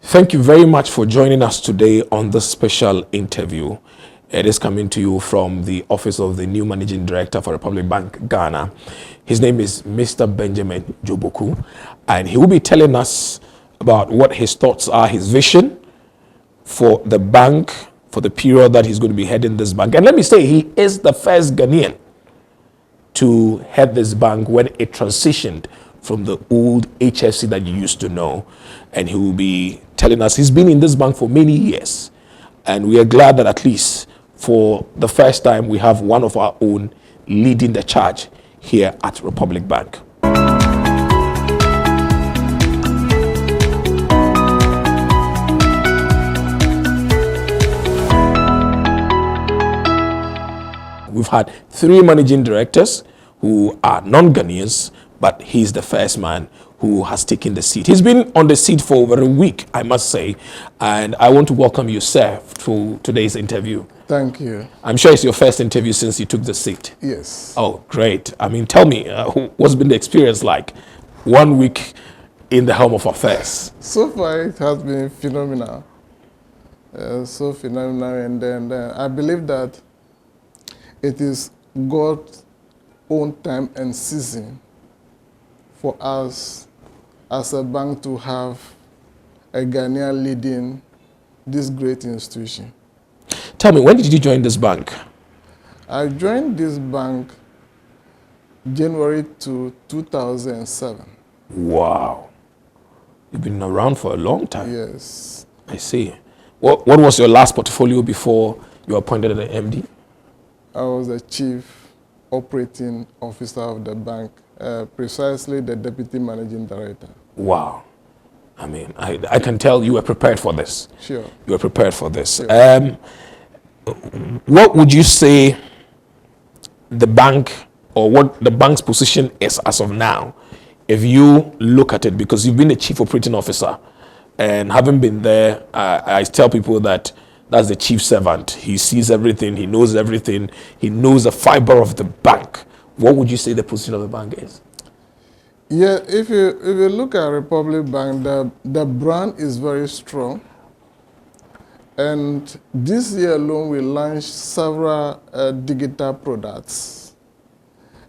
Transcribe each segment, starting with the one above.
Thank you very much for joining us today on this special interview. It is coming to you from the office of the new Managing Director for Republic Bank, Ghana. His name is Mr. Benjamin Dzoboku, and he will be telling us about what his thoughts are, his vision for the bank, for the period that he's going to be heading this bank. And let me say, he is the first Ghanaian to head this bank when it transitioned from the old HFC that you used to know. And he will be telling us he's been in this bank for many years. And we are glad that at least for the first time we have one of our own leading the charge here at Republic Bank. We've had 3 managing directors who are non-Ghanaians, but he's the first man who has taken the seat. He's been on the seat for over a week, I must say, and I want to welcome you, sir, to today's interview. Thank you. I'm sure it's your first interview since you took the seat. Yes. Oh, great. I mean, tell me, what's been the experience like 1 week in the helm of affairs? So far, it has been phenomenal. So phenomenal, and then I believe that it is God's own time and season for us as a bank to have a Ghanaian leading this great institution. Tell me, when did you join this bank? I joined this bank January 2007. Wow. You've been around for a long time. Yes. I see. What was your last portfolio before you were appointed as an MD? I was the chief operating officer of the bank, precisely the deputy managing director. Wow. I mean, I can tell you were prepared for this. Sure. You were prepared for this. Sure. What would you say the bank, or what the bank's position is as of now, if you look at it, because you've been a chief operating officer, and having been there, I tell people that that's the chief servant. He sees everything, he knows everything, he knows the fiber of the bank. What would you say the position of the bank is? Yeah, if you look at Republic Bank, the brand is very strong. And this year alone, we launched several digital products.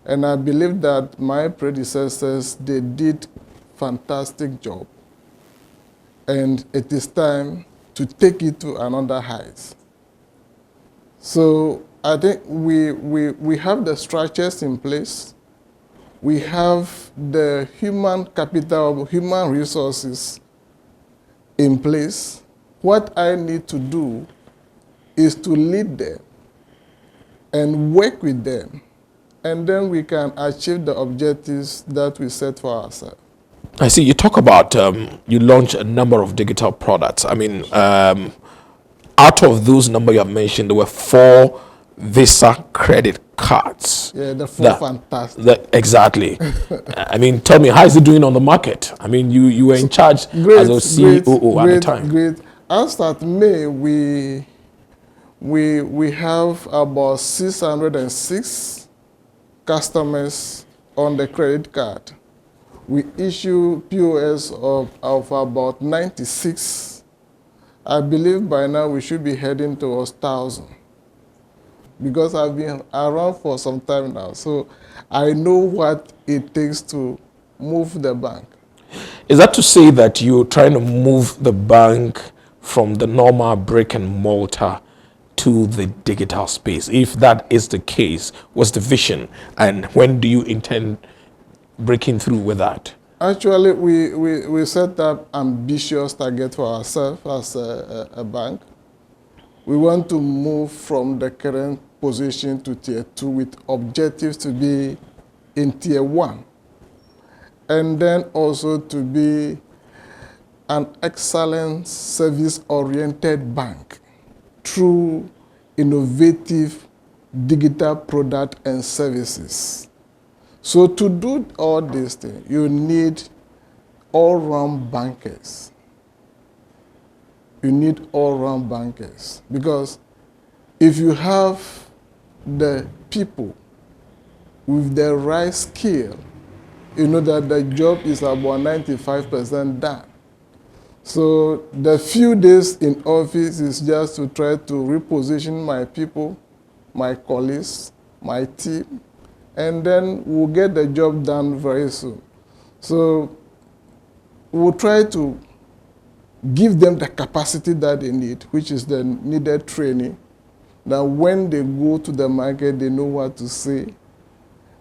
And I believe that my predecessors, they did fantastic job. And it is time to take it to another height. So I think we have the structures in place. We have the human capital, human resources in place. What I need to do is to lead them and work with them, and then we can achieve the objectives that we set for ourselves. I see. You talk about you launch a number of digital products. I mean, out of those number you have mentioned, there were 4 Visa credit cards. Yeah, the 4 fantastic. Exactly. I mean, tell me, how is it doing on the market? I mean, you were in charge as a CEO at the time. Great. As at May, we have about 606 customers on the credit card. We issue POS of about 96. I believe by now we should be heading towards 1,000. Because I've been around for some time now, so I know what it takes to move the bank. Is that to say that you're trying to move the bank from the normal brick and mortar to the digital space? If that is the case, what's the vision, and when do you intend breaking through with that? Actually, we set up ambitious target for ourselves as a bank. We want to move from the current position to tier 2 with objectives to be in tier 1. And then also to be an excellent service-oriented bank through innovative digital product and services. So to do all these things, you need all-round bankers. You need all-round bankers, because if you have the people with the right skill, you know that the job is about 95% done. So the few days in office is just to try to reposition my people, my colleagues, my team, and then we'll get the job done very soon. So we'll try to give them the capacity that they need, which is the needed training, that when they go to the market, they know what to say,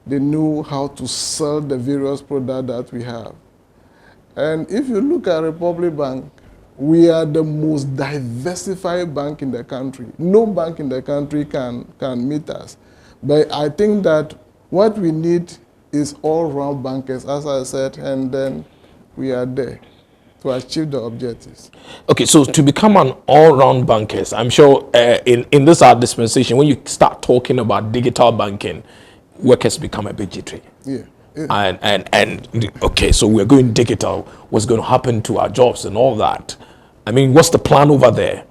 they know how to sell the various products that we have. And if you look at Republic Bank, we are the most diversified bank in the country. No bank in the country can meet us. But I think that what we need is all-round bankers, as I said, and then we are there to achieve the objectives. Okay, so to become an all-round bankers, I'm sure in this our dispensation, when you start talking about digital banking, workers become a bit jittery. Yeah. And okay, so we're going digital. What's going to happen to our jobs and all that? I mean, what's the plan over there?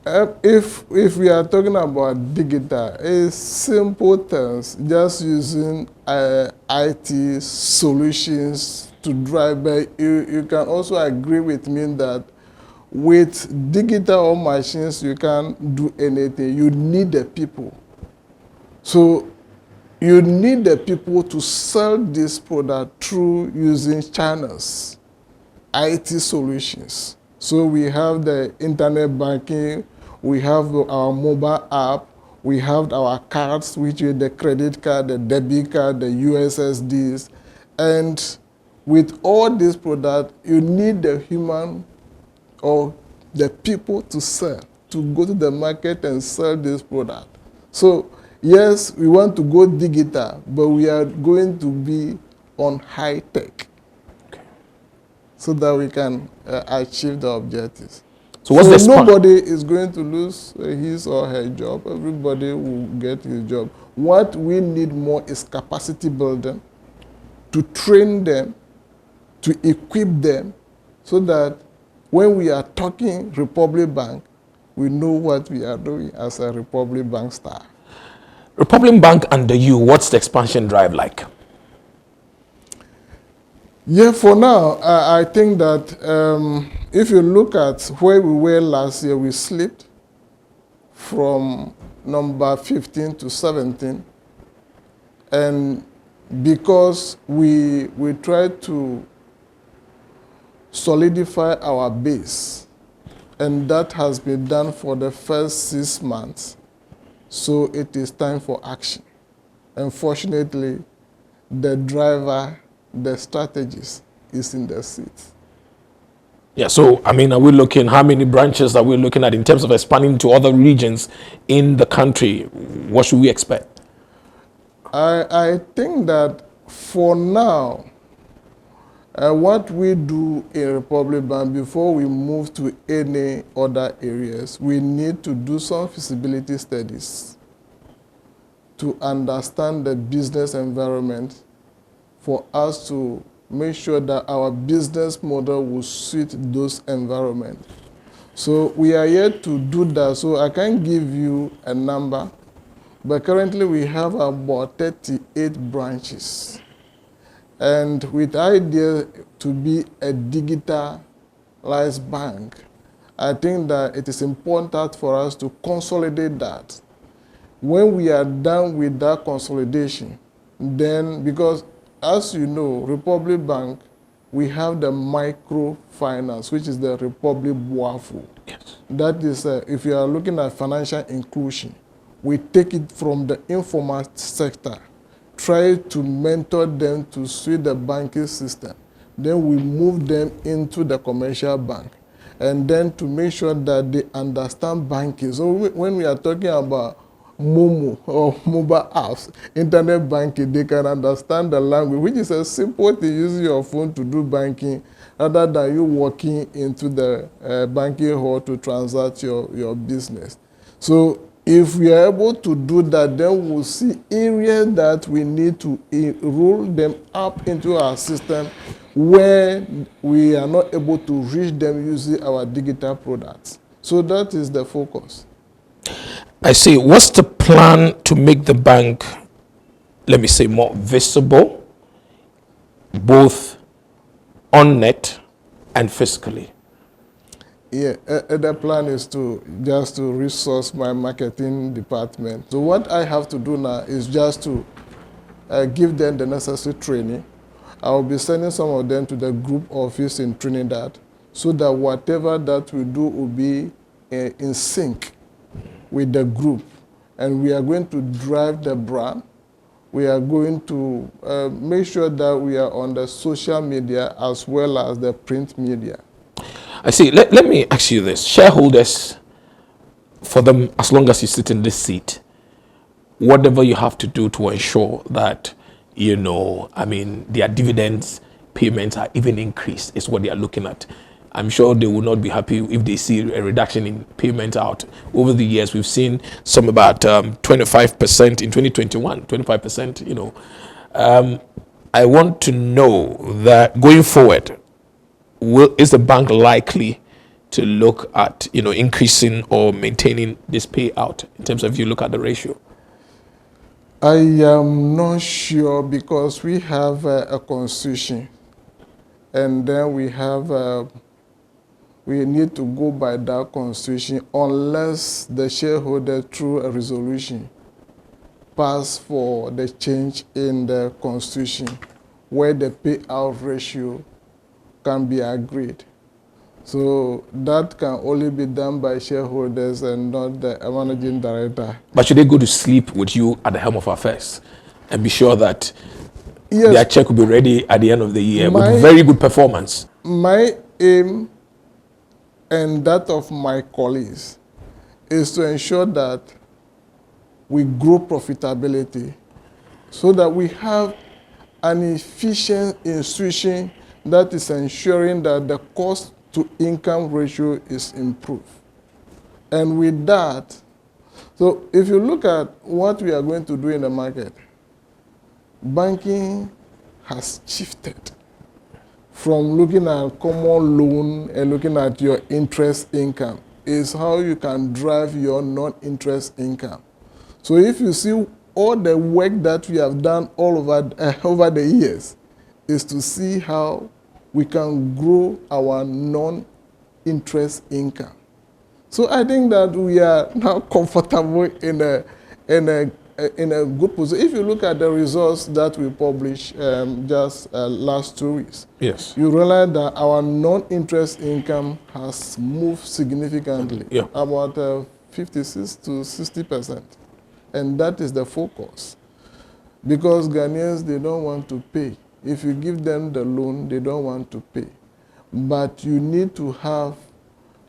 If we are talking about digital, it's simple terms, just using IT solutions to drive. But you can also agree with me that with digital machines, you can't do anything. You need the people. So you need the people to sell this product through using channels, IT solutions. So we have the internet banking, we have our mobile app, we have our cards, which is the credit card, the debit card, the USSDs. And with all these products, you need the human or the people to sell, to go to the market and sell this product. So yes, we want to go digital, but we are going to be on high tech, okay, so that we can achieve the objectives. So what's the nobody is going to lose his or her job. Everybody will get his job. What we need more is capacity building, to train them, to equip them, so that when we are talking Republic Bank, we know what we are doing as a Republic Bank staff. Republic Bank under you, what's the expansion drive like? Yeah, for now, I think that if you look at where we were last year, we slipped from number 15 to 17. And because we tried to solidify our base, and that has been done for the first 6 months, so it is time for action. Unfortunately, the driver, the strategist, is in the seat. Yeah, so, I mean, are we looking, how many branches are we looking at in terms of expanding to other regions in the country? What should we expect? I think that for now, what we do in Republic Bank before we move to any other areas, we need to do some feasibility studies to understand the business environment for us to make sure that our business model will suit those environments. So we are yet to do that, so I can't give you a number, but currently we have about 38 branches. And with the idea to be a digitalized bank, I think that it is important for us to consolidate that. When we are done with that consolidation, then, because as you know, Republic Bank, we have the microfinance, which is the Republic Boafo. Yes. That is, if you are looking at financial inclusion, we take it from the informal sector, try to mentor them to suit the banking system. Then we move them into the commercial bank. And then to make sure that they understand banking. So when we are talking about Momo or mobile apps, internet banking, they can understand the language, which is a simple thing, using your phone to do banking rather than you walking into the banking hall to transact your business. So if we are able to do that, then we'll see areas that we need to roll them up into our system where we are not able to reach them using our digital products. So that is the focus. I see. What's the plan to make the bank, let me say, more visible, both on net and fiscally? Yeah, the plan is to just to resource my marketing department. So what I have to do now is just to give them the necessary training. I will be sending some of them to the group office in Trinidad so that whatever that we do will be in sync with the group. And we are going to drive the brand. We are going to make sure that we are on the social media as well as the print media. I see. Let me ask you this. Shareholders, for them, as long as you sit in this seat, whatever you have to do to ensure that, their dividends payments are even increased is what they are looking at. I'm sure they will not be happy if they see a reduction in payment out. Over the years, we've seen some about 25% in 2021, 25%, I want to know that going forward, is the bank likely to look at, increasing or maintaining this payout in terms of, if you look at the ratio? I am not sure because we have a constitution, and then we need to go by that constitution unless the shareholder, through a resolution, pass for the change in the constitution where the payout ratio can be agreed. So that can only be done by shareholders and not the managing director. But should they go to sleep with you at the helm of affairs and be sure that yes, their check will be ready at the end of the year with very good performance? My aim and that of my colleagues is to ensure that we grow profitability so that we have an efficient institution that is ensuring that the cost to income ratio is improved. And with that, so if you look at what we are going to do in the market, banking has shifted from looking at common loan and looking at your interest income. Is how you can drive your non-interest income. So if you see all the work that we have done all over the years, is to see how we can grow our non-interest income. So I think that we are now comfortable in a good position. If you look at the results that we published just last 2 weeks, yes, you realize that our non-interest income has moved significantly, about 56 to 60%. And that is the focus. Because Ghanaians, they don't want to pay. If you give them the loan, they don't want to pay. But you need to have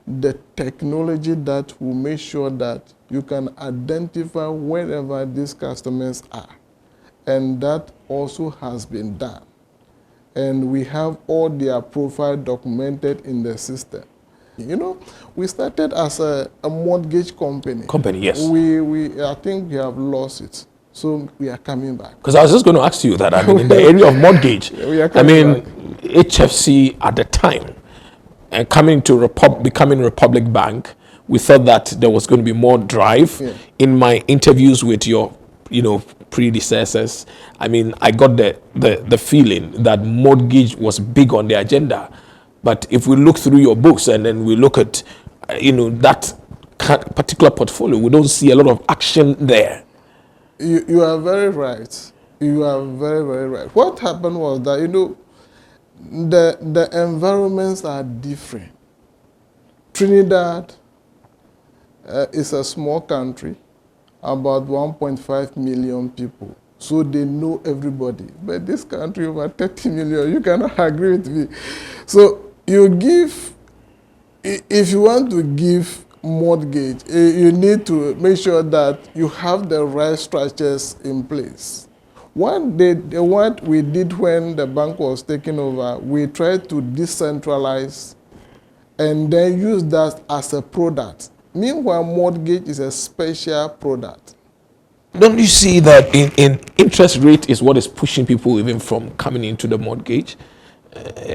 the technology that will make sure that you can identify wherever these customers are. And that also has been done. And we have all their profile documented in the system. We started as a mortgage company. Yes. I think we have lost it. So we are coming back. Because I was just going to ask you that. In the area of mortgage, back. HFC at the time, and becoming Republic Bank, we thought that there was going to be more drive. Yeah. In my interviews with your, predecessors, I got the feeling that mortgage was big on the agenda. But if we look through your books and then we look at, that particular portfolio, we don't see a lot of action there. You are very right. You are very, very right. What happened was that, the environments are different. Trinidad is a small country, about 1.5 million people. So they know everybody. But this country, over 30 million, you cannot agree with me. So if you want to give mortgage, you need to make sure that you have the right structures in place. What we did when the bank was taken over, we tried to decentralize and then use that as a product. Meanwhile, mortgage is a special product. Don't you see that in interest rate is what is pushing people even from coming into the mortgage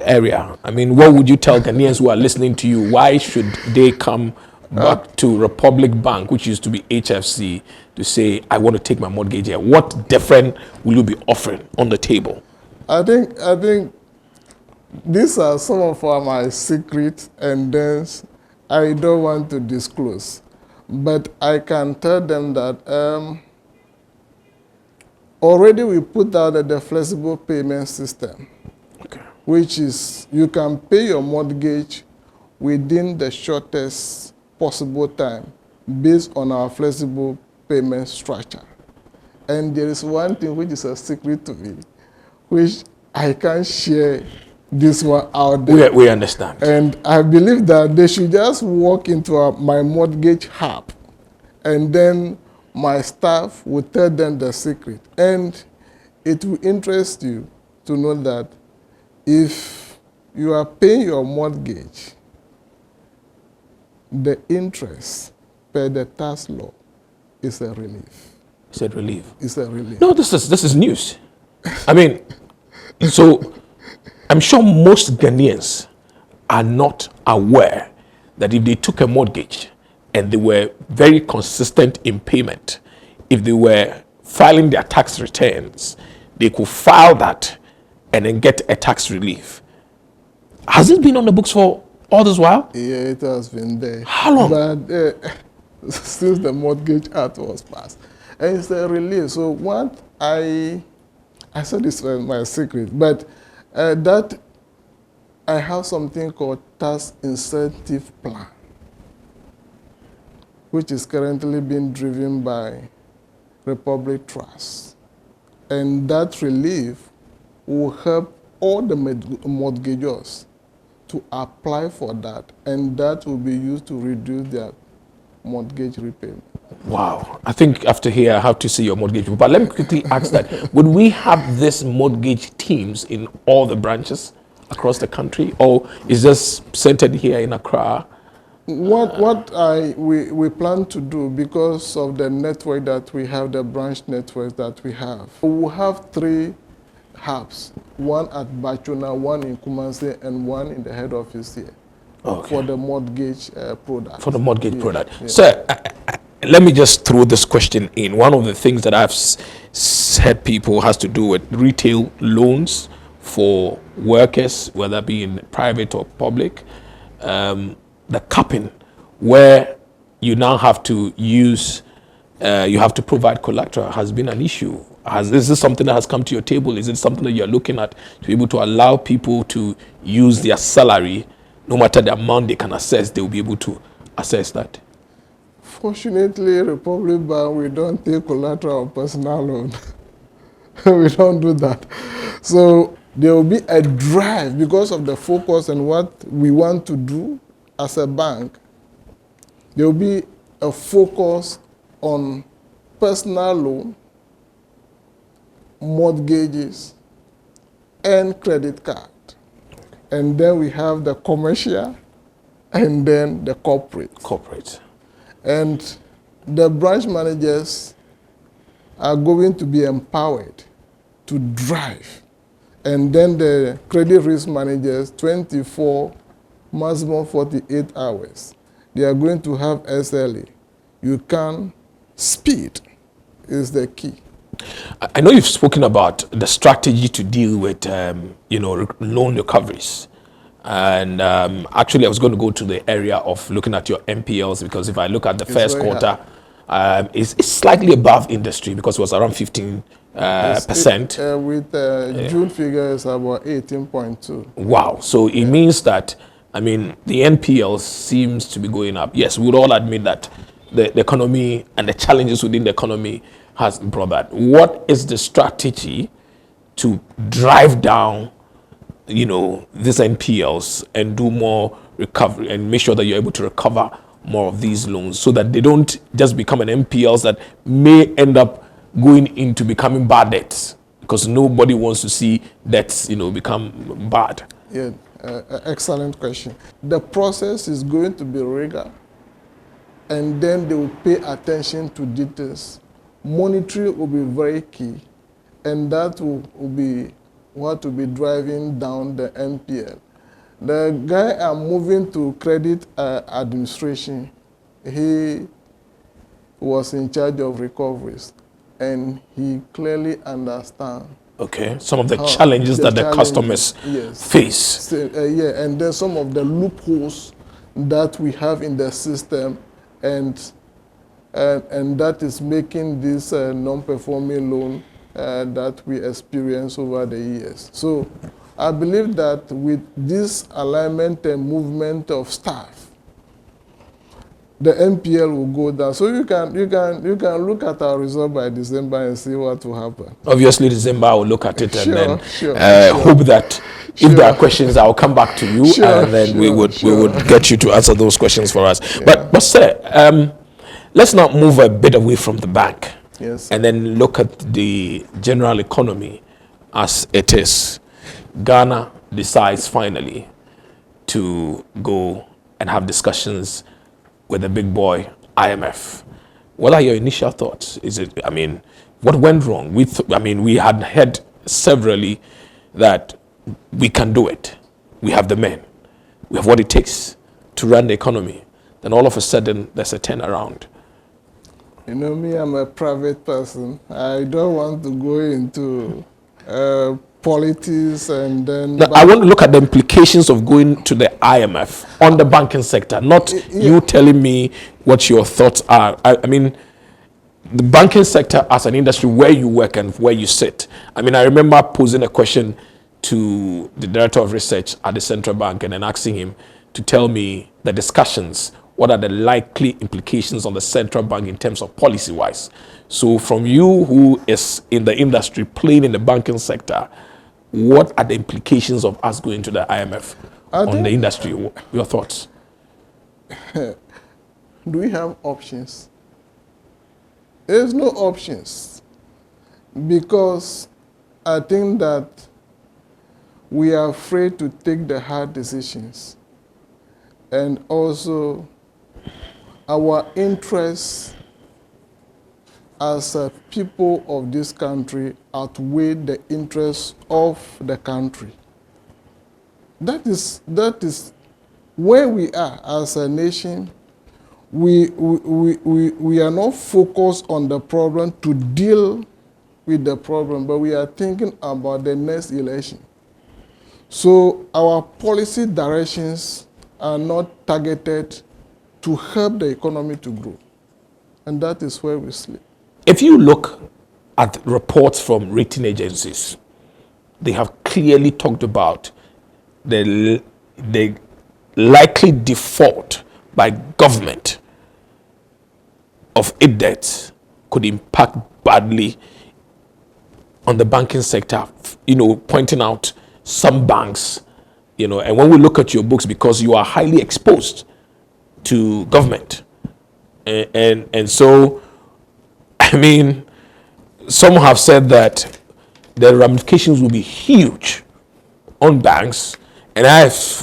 area? What would you tell Ghanaians who are listening to you? Why should they come back to Republic Bank, which used to be HFC, to say, I want to take my mortgage here? What different will you be offering on the table? I think These are some of my secrets, and then I don't want to disclose. But I can tell them that already we put out the flexible payment system, Okay. which is you can pay your mortgage within the shortest possible time based on our flexible payment structure. And there is one thing which is a secret to me, which I can't share this one out there. We understand. And I believe that they should just walk into my mortgage hub, and then my staff will tell them the secret. And it will interest you to know that if you are paying your mortgage, the interest per the tax law is a relief. It's a relief. It's a relief. No, this is news. I mean, so I'm sure most Ghanaians are not aware that if they took a mortgage and they were very consistent in payment, if they were filing their tax returns, they could file that and then get a tax relief. Has it been on the books for all this while? Yeah, it has been there. How long? But since the Mortgage Act was passed. And it's a relief. So what I said this was my secret, but that I have something called tax incentive plan, which is currently being driven by Republic Trust. And that relief will help all the mortgagors to apply for that, and that will be used to reduce their mortgage repayment. Wow. I think after here, I have to see your mortgage. But let me quickly ask that. Would we have this mortgage teams in all the branches across the country, or is this centered here in Accra? What we plan to do, because of the network that we have, the branch network that we have, we will have 3 hubs, one at Bachona, one in Kumasi, and one in the head office here. Okay. For the mortgage product. For the mortgage Yeah, product. yeah. Sir, let me just throw this question in. One of the things that I've said people has to do with retail loans for workers, whether it be in private or public. The capping, where you now have to use, you have to provide collateral, has been an issue. Is this something that has come to your table? Is it something that you're looking at to be able to allow people to use their salary, no matter the amount they can access, they will be able to access that? Fortunately, Republic Bank, we don't take collateral or personal loan. We don't do that. So there will be a drive because of the focus and what we want to do as a bank. There will be a focus on personal loan, mortgages, and credit card. And then we have the commercial, and then the corporate. Corporate. And the branch managers are going to be empowered to drive. And then the credit risk managers, 24, maximum 48 hours. They are going to have SLA. You can, speed is the key. I know you've spoken about the strategy to deal with, loan recoveries. And actually, I was going to go to the area of looking at your NPLs, because if I look at the first quarter, it's slightly above industry because it was around 15%. With June figures, about 18.2. Wow. So it means that, I mean, the NPL seems to be going up. Yes, we would all admit that the economy and the challenges within the economy has brought that. What is the strategy to drive down, these NPLs and do more recovery and make sure that you're able to recover more of these loans so that they don't just become an NPLs that may end up going into becoming bad debts, because nobody wants to see debts, become bad? Yeah, excellent question. The process is going to be rigor, and then they will pay attention to details. Monitoring will be very key, and that will be what will be driving down the NPL. The guy I'm moving to credit administration, he was in charge of recoveries, and he clearly understands Okay, some of the challenges that the customers face. So, yeah, and then some of the loopholes that we have in the system, and that is making this non-performing loan that we experience over the years. So I believe that with this alignment and movement of staff, the NPL will go down. So you can look at our result by December and see what will happen. Obviously, December I will look at it and then sure. hope that if there are questions, I'll come back to you and then we would get you to answer those questions for us. Yeah. But sir, let's now move a bit away from the bank. Yes. And then look at the general economy as it is. Ghana decides finally to go and have discussions with the big boy IMF. What are your initial thoughts? What went wrong? We had heard severally that we can do it. We have the men. We have what it takes to run the economy. Then all of a sudden, there's a turnaround. You know me, I'm a private person. I don't want to go into politics and then... Now, I want to look at the implications of going to the IMF on the banking sector, not you telling me what your thoughts are. I mean, the banking sector as an industry, where you work and where you sit. I mean, I remember posing a question to the director of research at the central bank and then asking him to tell me the discussions. What are the likely implications on the central bank in terms of policy-wise? So from you who is in the industry, playing in the banking sector, what are the implications of us going to the IMF on the industry? Your thoughts? Do we have options? There's no options, because I think that we are afraid to take the hard decisions, and also our interests as a people of this country outweigh the interests of the country. That is where we are as a nation. We are not focused on the problem to deal with the problem, but we are thinking about the next election. So our policy directions are not targeted to help the economy to grow. And that is where we sleep. If you look at reports from rating agencies, they have clearly talked about the likely default by government of its debts could impact badly on the banking sector, pointing out some banks, and when we look at your books, because you are highly exposed to government, and so, I mean, some have said that the ramifications will be huge on banks, and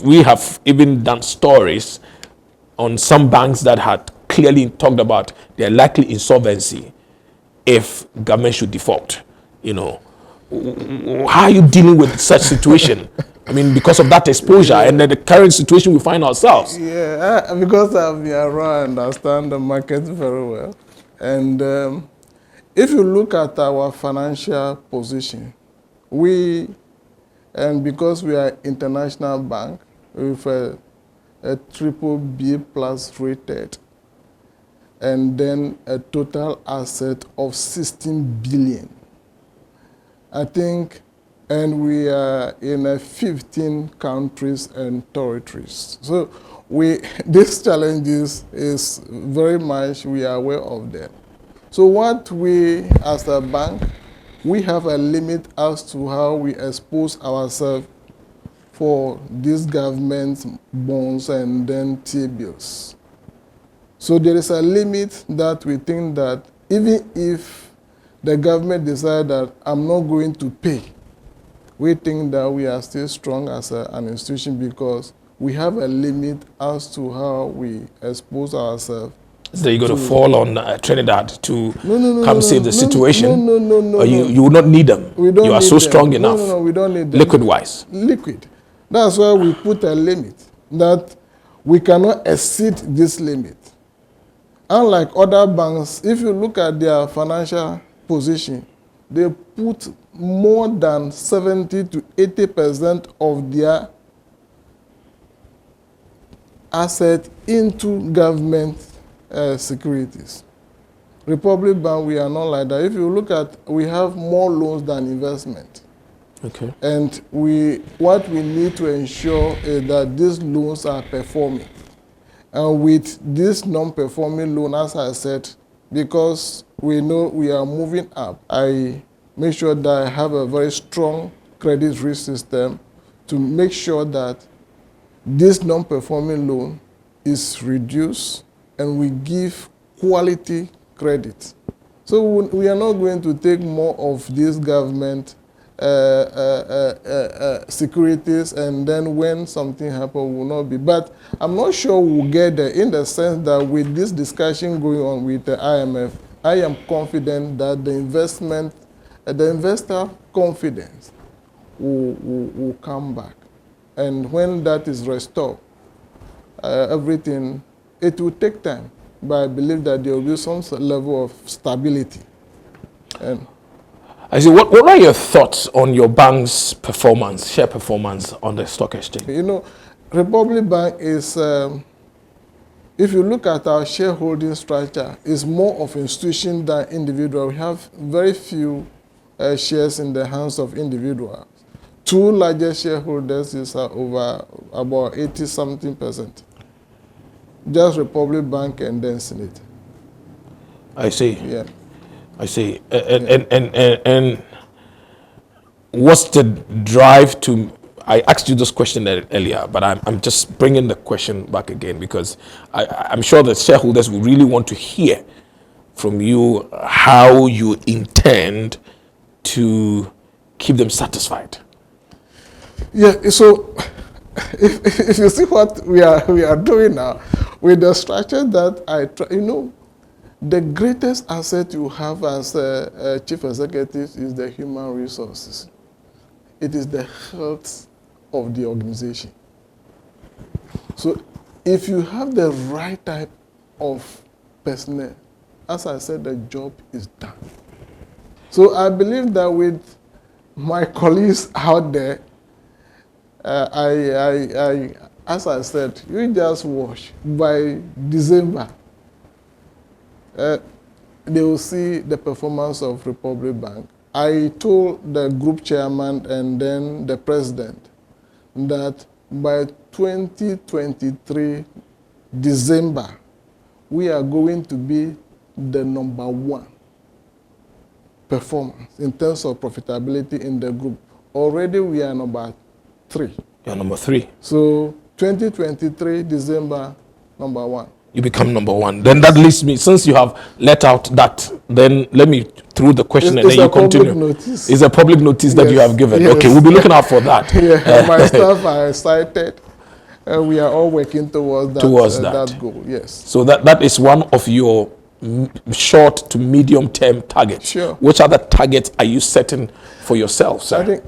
we have even done stories on some banks that had clearly talked about their likely insolvency if government should default. How are you dealing with such situation? I mean, because of that exposure and the current situation we find ourselves. Yeah, because I've been around, I understand the market very well. And if you look at our financial position, because we are international bank with a BBB+ rated, and then a total asset of 16 billion. I think, and we are in 15 countries and territories. So these challenges is very much, we are aware of them. So what we, as a bank, we have a limit as to how we expose ourselves for these government bonds and then T-bills. So there is a limit that we think that even if the government decides that I'm not going to pay, we think that we are still strong as an institution, because we have a limit as to how we expose ourselves. So you're going to fall on Trinidad to come save the situation? No. Or you will not need them? We don't you are need so them. strong enough? No, we don't need them. Liquid-wise? Liquid. That's why we put a limit, that we cannot exceed this limit. Unlike other banks, if you look at their financial position, they put more than 70 to 80% of their asset into government securities. Republic Bank, we are not like that. If you look at, we have more loans than investment. Okay. And what we need to ensure is that these loans are performing. And with this non-performing loan, as I said, because we know we are moving up, I make sure that I have a very strong credit risk system to make sure that this non-performing loan is reduced and we give quality credit. So we are not going to take more of this government securities, and then when something happens, will not be. But I'm not sure we'll get there, in the sense that with this discussion going on with the IMF, I am confident that the investor confidence will come back. And when that is restored, everything, it will take time, but I believe that there will be some level of stability. And I see. What are your thoughts on your bank's performance, share performance on the stock exchange? you know, Republic Bank is, if you look at our shareholding structure, is more of institution than individual. We have very few shares in the hands of individuals. Two largest shareholders is over about 80-something%. Just Republic Bank and then Senate. I see. Yeah. I see. And what's the drive to? I asked you this question earlier, but I'm just bringing the question back again because I'm sure that shareholders will really want to hear from you how you intend to keep them satisfied. Yeah. So, if you see what we are doing now, with the structure that I try, the greatest asset you have as a chief executive is the human resources. It is the health of the organization. So if you have the right type of personnel, as I said, the job is done. So I believe that with my colleagues out there, as I said, you just watch. By December, they will see the performance of Republic Bank. I told the group chairman and then the president that by 2023 December, we are going to be the #1 performance in terms of profitability in the group. Already we are #3. You're #3. So 2023 December, #1. You become #1. Then that leaves me, since you have let out that, then let me through the question and then you continue. Notice. It's a public notice that you have given. Yes. Okay, we'll be looking out for that. Yeah, my staff are excited. We are all working towards that goal. Yes. So that is one of your short to medium term targets. Sure. Which other targets are you setting for yourself, sir? I think,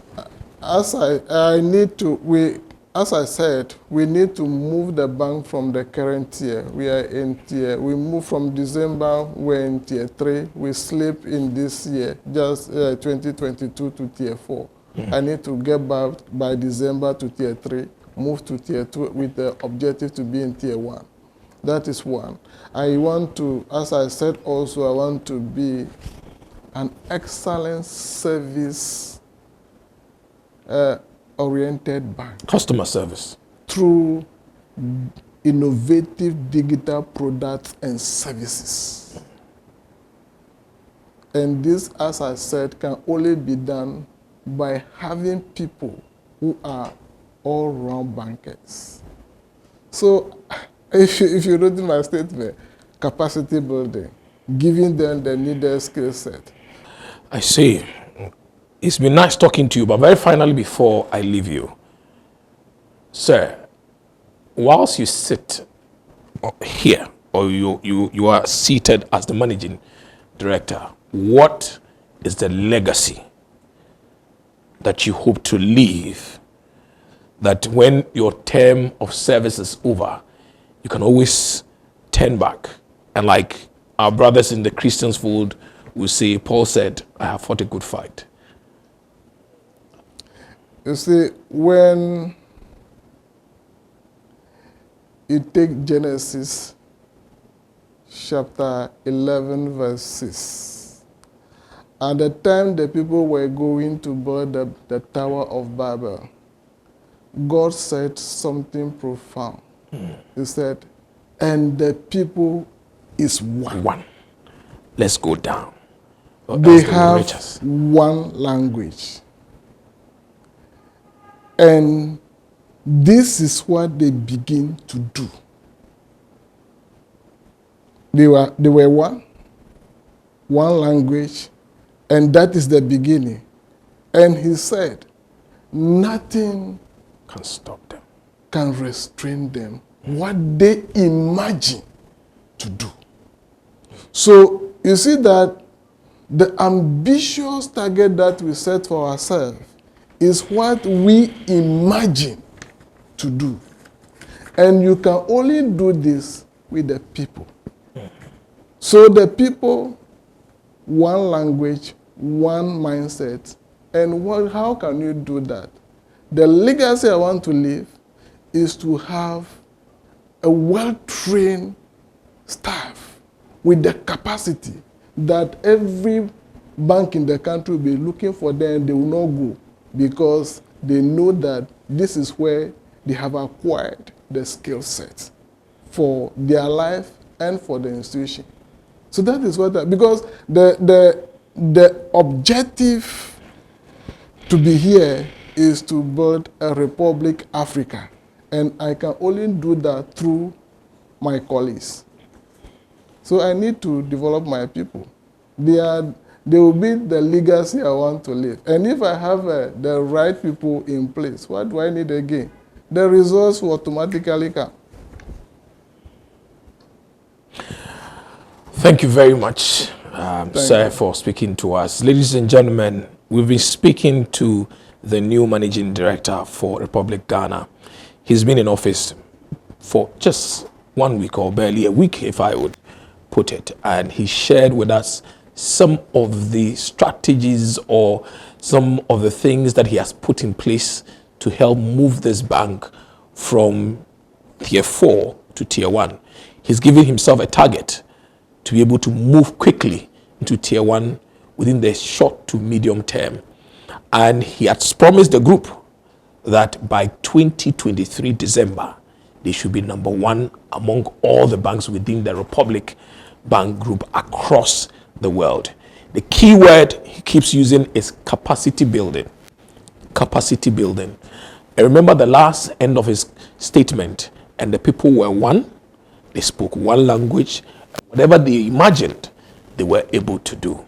as I said, we need to move the bank from the current tier. We are in tier. We move from December, we're in tier 3. We slip in this year, just 2022 to tier 4. I need to get back by December to tier 3, move to tier 2 with the objective to be in tier 1. That is one. I want to, as I said also, I want to be an excellent service oriented bank. Customer service. Through innovative digital products and services. And this, as I said, can only be done by having people who are all-round bankers. So if you read my statement, capacity building, giving them the needed skill set. I see. It's been nice talking to you, but very finally, before I leave you, sir, whilst you sit here, or you are seated as the managing director, what is the legacy that you hope to leave, that when your term of service is over, you can always turn back and, like our brothers in the Christian fold will say, Paul said, I have fought a good fight. You see, when you take Genesis chapter 11, verse 6, at the time the people were going to build the Tower of Babel, God said something profound. He said, and the people is one. One. Let's go down. They have one language. And this is what they begin to do. They were one language, and that is the beginning. And he said, nothing can stop them, can restrain them, what they imagine to do. So you see that the ambitious target that we set for ourselves is what we imagine to do. And you can only do this with the people. So the people, one language, one mindset. And how can you do that? The legacy I want to leave is to have a well-trained staff with the capacity that every bank in the country will be looking for them, they will not go because they know that this is where they have acquired the skill set for their life and for the institution. So that is what because the objective to be here is to build a Republic Africa. And I can only do that through my colleagues. So I need to develop my people. They will be the legacy I want to leave. And if I have the right people in place, what do I need again? The results will automatically come. Thank you very much, sir, for speaking to us. Ladies and gentlemen, we've been speaking to the new managing director for Republic Ghana. He's been in office for just 1 week or barely a week, if I would put it. And he shared with us some of the strategies or some of the things that he has put in place to help move this bank from tier 4 to tier 1. He's given himself a target to be able to move quickly into tier 1 within the short to medium term. And he has promised the group that by 2023 December, they should be number 1 among all the banks within the Republic Bank Group across the world. The key word he keeps using is capacity building. Capacity building. I remember the last end of his statement, and the people were one. They spoke one language. Whatever they imagined, they were able to do.